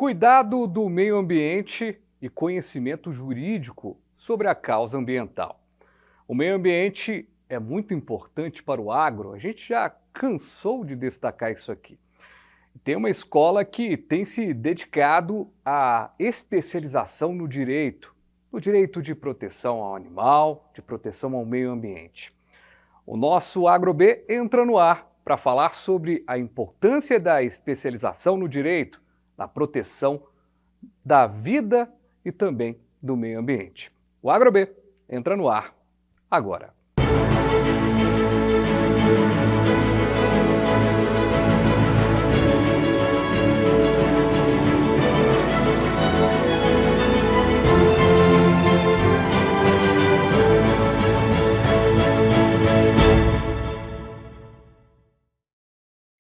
Cuidado do meio ambiente e conhecimento jurídico sobre a causa ambiental. O meio ambiente é muito importante para o agro, a gente já cansou de destacar isso aqui. Tem uma escola que tem se dedicado à especialização no direito de proteção ao animal, de proteção ao meio ambiente. O nosso AgroB entra no ar para falar sobre a importância da especialização no direito, na proteção da vida e também do meio ambiente. O AgroB entra no ar agora.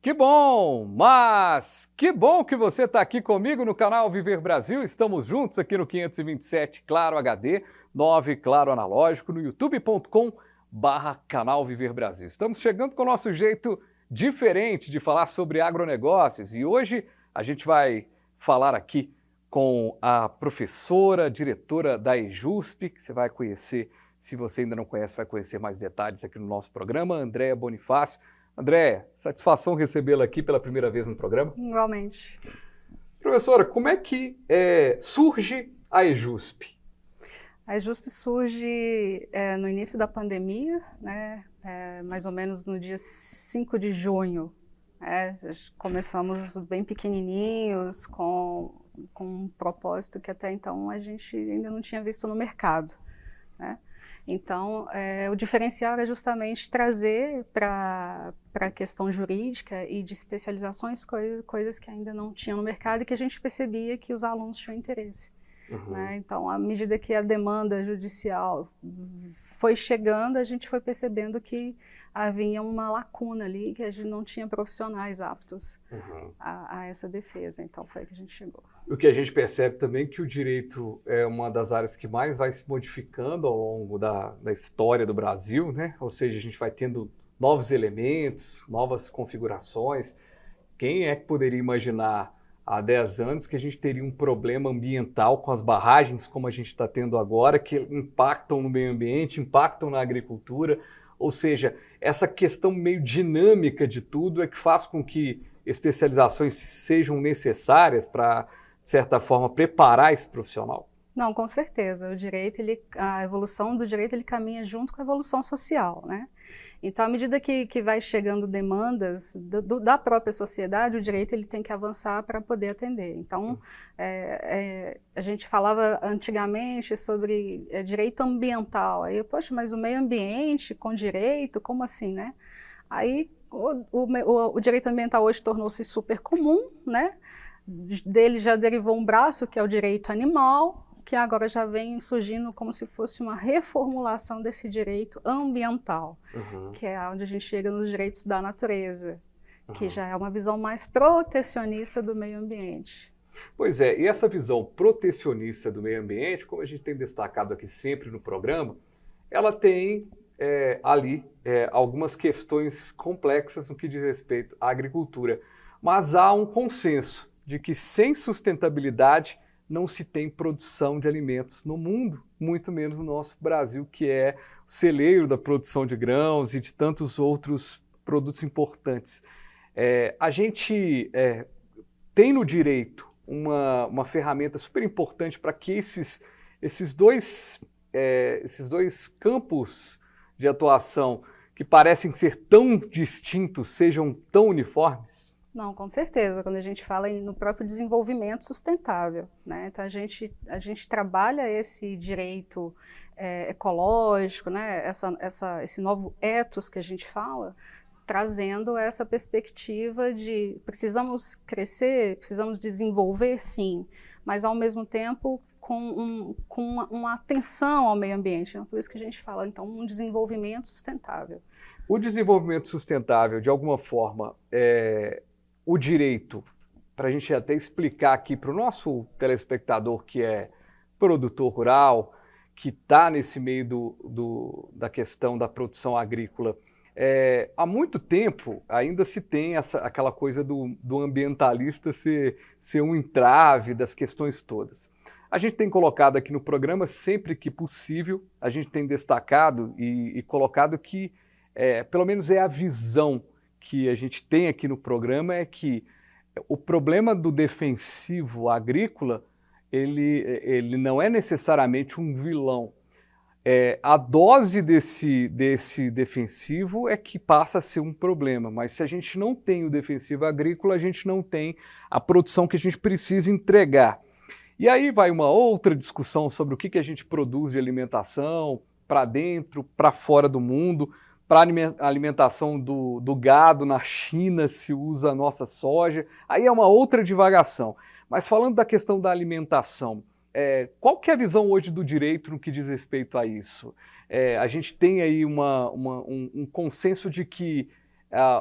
Que bom, mas que bom que você está aqui comigo no canal Viver Brasil. Estamos juntos aqui no 527 Claro HD, 9 Claro Analógico, no youtube.com/canal Viver Brasil. Estamos chegando com o nosso jeito diferente de falar sobre agronegócios e hoje a gente vai falar aqui com a professora, diretora da EJUSP, que você vai conhecer, se você ainda não conhece, vai conhecer mais detalhes aqui no nosso programa, Andréa Bonifácio. Andréa, satisfação recebê-la aqui pela primeira vez no programa. Igualmente. Professora, como é que surge a EJUSP? A EJUSP surge no início da pandemia, né, mais ou menos no dia 5 de junho. Começamos bem pequenininhos, com um propósito que até então a gente ainda não tinha visto no mercado, né? Então, o diferencial era justamente trazer para a questão jurídica e de especializações coisas que ainda não tinham no mercado e que a gente percebia que os alunos tinham interesse. Uhum. Né? Então, à medida que a demanda judicial foi chegando, a gente foi percebendo que havia uma lacuna ali, que a gente não tinha profissionais aptos a essa defesa. Então, foi aí que a gente chegou. O que a gente percebe também é que o direito é uma das áreas que mais vai se modificando ao longo da história do Brasil, né? Ou seja, a gente vai tendo novos elementos, novas configurações. Quem é que poderia imaginar há 10 anos que a gente teria um problema ambiental com as barragens, como a gente está tendo agora, que impactam no meio ambiente, impactam na agricultura? Ou seja, essa questão meio dinâmica de tudo é que faz com que especializações sejam necessárias para, de certa forma, preparar esse profissional? Não, com certeza. O direito, a evolução do direito, ele caminha junto com a evolução social, né? Então, à medida que vai chegando demandas da própria sociedade, o direito ele tem que avançar para poder atender. Então, a gente falava antigamente sobre direito ambiental. Aí, poxa, mas o meio ambiente com direito, como assim, né? Aí, o direito ambiental hoje tornou-se super comum, né? Dele já derivou um braço, que é o direito animal, que agora já vem surgindo como se fosse uma reformulação desse direito ambiental, que é onde a gente chega nos direitos da natureza, que já é uma visão mais protecionista do meio ambiente. Pois é, e essa visão protecionista do meio ambiente, como a gente tem destacado aqui sempre no programa, ela tem ali algumas questões complexas no que diz respeito à agricultura, mas há um consenso de que sem sustentabilidade não se tem produção de alimentos no mundo, muito menos no nosso Brasil, que é o celeiro da produção de grãos e de tantos outros produtos importantes. A gente tem no direito uma ferramenta super importante para que esses dois campos de atuação que parecem ser tão distintos sejam tão uniformes? Não, com certeza, quando a gente fala no próprio desenvolvimento sustentável, né? Então a gente trabalha esse direito ecológico, né? Esse novo ethos que a gente fala, trazendo essa perspectiva de precisamos crescer, precisamos desenvolver, sim, mas ao mesmo tempo com uma atenção ao meio ambiente. Por isso que a gente fala, então, um desenvolvimento sustentável. O desenvolvimento sustentável, de alguma forma, o direito, para a gente até explicar aqui para o nosso telespectador que é produtor rural, que está nesse meio da questão da produção agrícola, Há muito tempo ainda se tem aquela coisa do ambientalista ser um entrave das questões todas. A gente tem colocado aqui no programa, sempre que possível, a gente tem destacado e colocado que, pelo menos é a visão que a gente tem aqui no programa, é que o problema do defensivo agrícola, ele não é necessariamente um vilão. A dose desse defensivo é que passa a ser um problema, mas se a gente não tem o defensivo agrícola, a gente não tem a produção que a gente precisa entregar. E aí vai uma outra discussão sobre o que a gente produz de alimentação, para dentro, para fora do mundo, para a alimentação do gado na China se usa a nossa soja, aí é uma outra divagação. Mas falando da questão da alimentação, qual que é a visão hoje do direito no que diz respeito a isso? A gente tem aí um consenso de que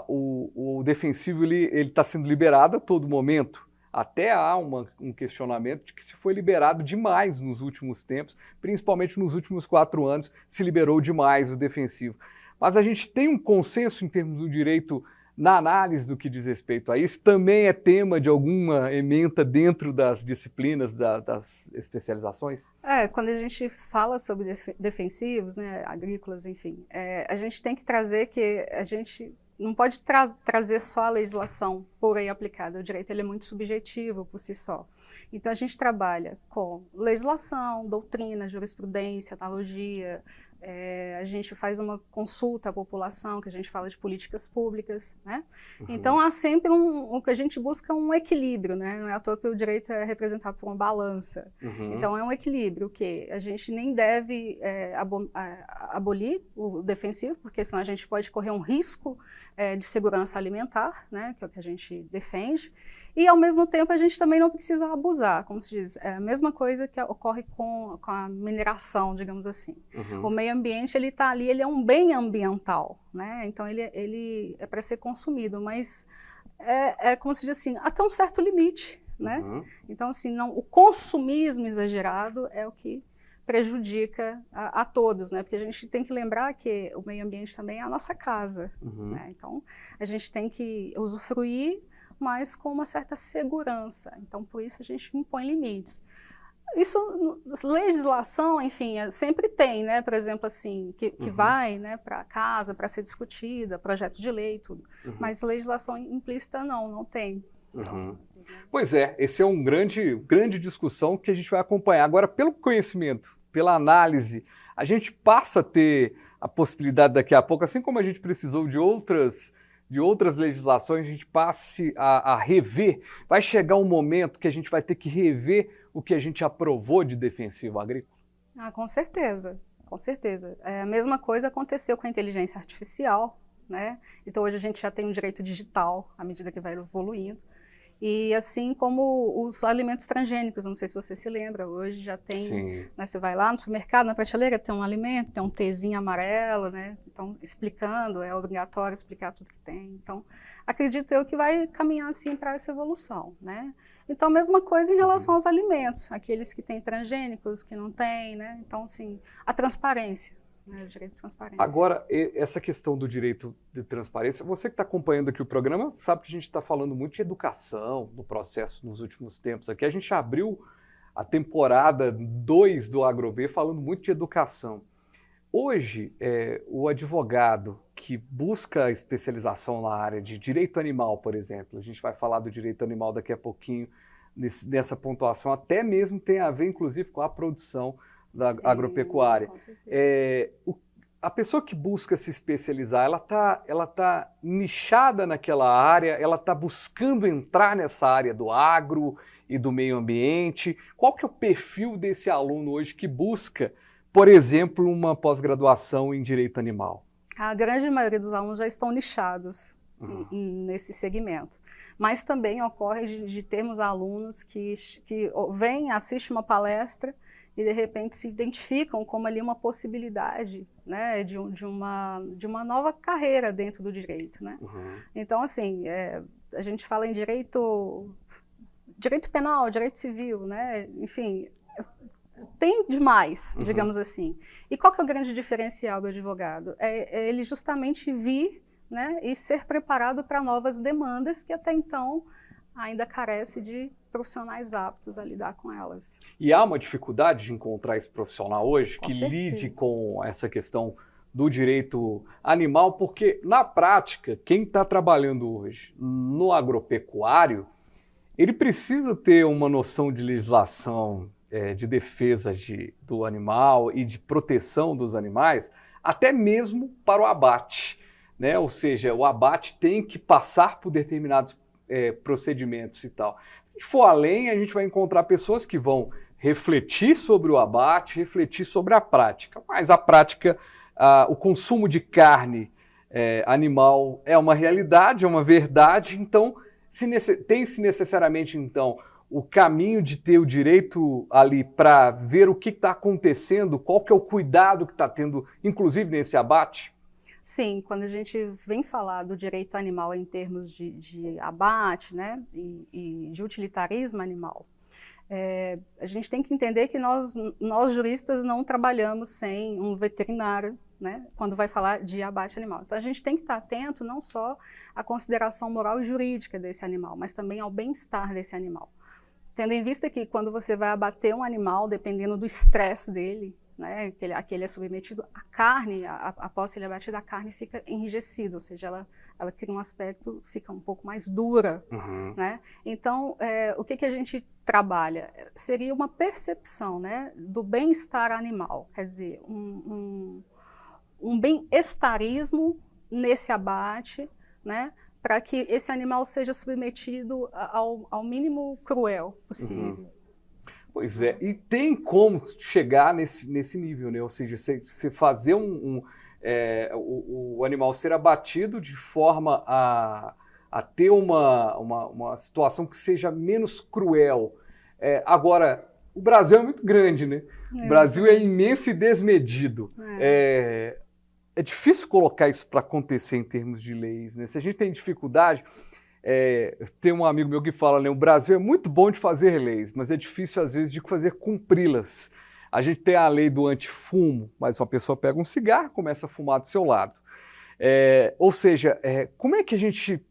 o defensivo ele está sendo liberado a todo momento. Até há um questionamento de que se foi liberado demais nos últimos tempos, principalmente nos últimos 4 anos, se liberou demais o defensivo. Mas a gente tem um consenso em termos do direito na análise do que diz respeito a isso. Também é tema de alguma ementa dentro das disciplinas, das especializações? Quando a gente fala sobre defensivos, né, agrícolas, enfim, a gente tem que trazer que a gente não pode trazer só a legislação por aí aplicada. O direito ele é muito subjetivo por si só. Então, a gente trabalha com legislação, doutrina, jurisprudência, analogia. A gente faz uma consulta à população, que a gente fala de políticas públicas, né? Uhum. Então, há sempre o que a gente busca um equilíbrio, né? Não é à toa que o direito é representado por uma balança. Uhum. Então, é um equilíbrio que a gente nem deve abolir o defensivo, porque senão a gente pode correr um risco de segurança alimentar, né? Que é o que a gente defende. E, ao mesmo tempo, a gente também não precisa abusar, como se diz, é a mesma coisa que ocorre com a mineração, digamos assim. Uhum. O meio ambiente, ele está ali, ele é um bem ambiental, né? Então, ele é para ser consumido, mas como se diz assim, até um certo limite, né? Uhum. Então, assim, o consumismo exagerado é o que prejudica a todos, né? Porque a gente tem que lembrar que o meio ambiente também é a nossa casa, uhum. Né? Então, a gente tem que usufruir, mas com uma certa segurança. Então, por isso, a gente impõe limites. Isso, legislação, enfim, sempre tem, né? Por exemplo, assim, que uhum. vai, né, para casa, para ser discutida, projeto de lei, tudo. Uhum. Mas legislação implícita não tem. Então, uhum. Pois esse é uma grande discussão que a gente vai acompanhar. Agora, pelo conhecimento, pela análise, a gente passa a ter a possibilidade daqui a pouco, assim como a gente precisou de outras legislações, a gente passe a rever. Vai chegar um momento que a gente vai ter que rever o que a gente aprovou de defensivo agrícola? Com certeza, com certeza. A mesma coisa aconteceu com a inteligência artificial, né? Então hoje a gente já tem um direito digital à medida que vai evoluindo. E assim como os alimentos transgênicos, não sei se você se lembra, hoje já tem, né, você vai lá no supermercado, na prateleira, tem um alimento, tem um Tzinho amarelo, né, então explicando, é obrigatório explicar tudo que tem. Então, acredito eu que vai caminhar assim para essa evolução, né. Então, mesma coisa em relação aos alimentos, aqueles que têm transgênicos, que não têm, né, então assim, a transparência. O direito de transparência. Agora, essa questão do direito de transparência, você que está acompanhando aqui o programa, sabe que a gente está falando muito de educação no processo nos últimos tempos. Aqui a gente abriu a temporada 2 do AgroB falando muito de educação. Hoje, o advogado que busca especialização na área de direito animal, por exemplo, a gente vai falar do direito animal daqui a pouquinho, nessa pontuação, até mesmo tem a ver, inclusive, com a produção da agropecuária. A pessoa que busca se especializar, ela tá nichada naquela área, ela está buscando entrar nessa área do agro e do meio ambiente. Qual que é o perfil desse aluno hoje que busca, por exemplo, uma pós-graduação em direito animal? A grande maioria dos alunos já estão nichados nesse segmento. Mas também ocorre de termos alunos que vêm, assistem uma palestra e de repente se identificam como ali uma possibilidade, né, de uma nova carreira dentro do direito, né? Uhum. Então, assim, a gente fala em direito penal, direito civil, né? Enfim, depende mais, digamos assim. E qual que é o grande diferencial do advogado? É ele justamente vir, né, e ser preparado para novas demandas que até então ainda carece de profissionais aptos a lidar com elas. E há uma dificuldade de encontrar esse profissional hoje Com que certeza. lide com essa questão do direito animal, porque na prática, quem está trabalhando hoje no agropecuário, ele precisa ter uma noção de legislação de defesa do animal e de proteção dos animais, até mesmo para o abate, né? Ou seja, o abate tem que passar por determinados procedimentos e tal. Se a gente for além, a gente vai encontrar pessoas que vão refletir sobre o abate, refletir sobre a prática, mas a prática, o consumo de carne animal é uma realidade, é uma verdade, então tem-se necessariamente então o caminho de ter o direito ali para ver o que está acontecendo, qual que é o cuidado que está tendo, inclusive nesse abate? Sim, quando a gente vem falar do direito animal em termos de abate, né, e de utilitarismo animal, a gente tem que entender que nós juristas não trabalhamos sem um veterinário, né, quando vai falar de abate animal. Então a gente tem que estar atento não só à consideração moral e jurídica desse animal, mas também ao bem-estar desse animal. Tendo em vista que quando você vai abater um animal, dependendo do estresse dele, né, que ele é submetido, a carne, após ele é abatido, a carne fica enrijecida, ou seja, ela cria um aspecto, fica um pouco mais dura. Né? Então, o que a gente trabalha? Seria uma percepção, né, do bem-estar animal, quer dizer, um bem-estarismo nesse abate, né, para que esse animal seja submetido ao mínimo cruel possível. Pois é, e tem como chegar nesse nível, né? Ou seja, você fazer o animal ser abatido de forma a ter uma situação que seja menos cruel. Agora, o Brasil é muito grande, né? O Brasil é imenso e desmedido. É difícil colocar isso para acontecer em termos de leis, né? Se a gente tem dificuldade... tem um amigo meu que fala, né, o Brasil é muito bom de fazer leis, mas é difícil às vezes de fazer cumpri-las. A gente tem a lei do antifumo, mas uma pessoa pega um cigarro e começa a fumar do seu lado. Ou seja, como é que a gente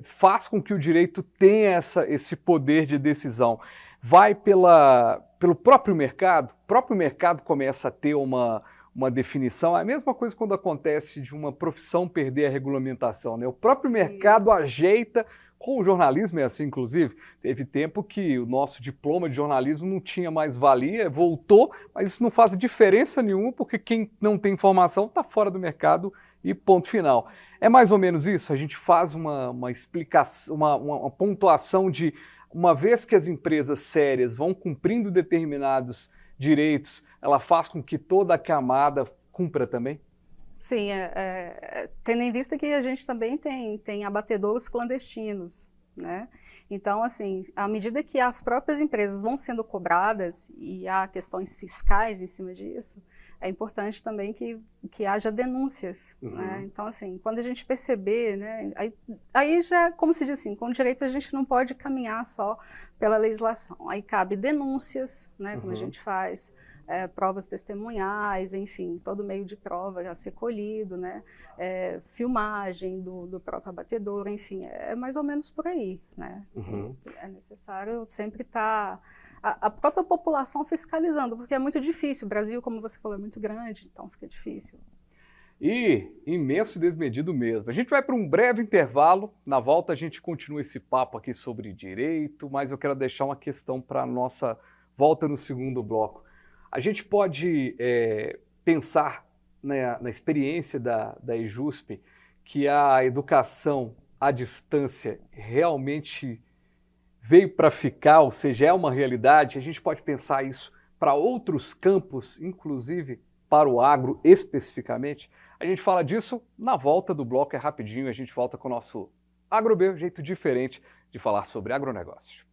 faz com que o direito tenha esse poder de decisão? Vai pelo próprio mercado? O próprio mercado começa a ter uma definição. É a mesma coisa quando acontece de uma profissão perder a regulamentação, né? O próprio mercado ajeita, com o jornalismo é assim, inclusive. Teve tempo que o nosso diploma de jornalismo não tinha mais valia, voltou, mas isso não faz diferença nenhuma, porque quem não tem informação está fora do mercado e ponto final. É mais ou menos isso? A gente faz uma explicação, uma pontuação de, uma vez que as empresas sérias vão cumprindo determinados direitos, ela faz com que toda a camada cumpra também? Sim, tendo em vista que a gente também tem abatedouros clandestinos, né? Então, assim, à medida que as próprias empresas vão sendo cobradas e há questões fiscais em cima disso, é importante também que haja denúncias, né? Então, assim, quando a gente perceber, né, aí já, como se diz assim, com o direito a gente não pode caminhar só pela legislação. Aí cabe denúncias, né, como a gente faz, provas testemunhais, enfim, todo meio de prova a ser colhido, né, filmagem do próprio abatedor, enfim, é mais ou menos por aí, né? É necessário sempre estar a própria população fiscalizando, porque é muito difícil. O Brasil, como você falou, é muito grande, então fica difícil. E imenso e desmedido mesmo. A gente vai para um breve intervalo. Na volta a gente continua esse papo aqui sobre direito, mas eu quero deixar uma questão para a nossa volta no segundo bloco. A gente pode pensar na experiência da EJUSP que a educação à distância realmente veio para ficar, ou seja, é uma realidade. A gente pode pensar isso para outros campos, inclusive para o agro especificamente. A gente fala disso na volta do bloco, é rapidinho, a gente volta com o nosso AgroB, um jeito diferente de falar sobre agronegócio.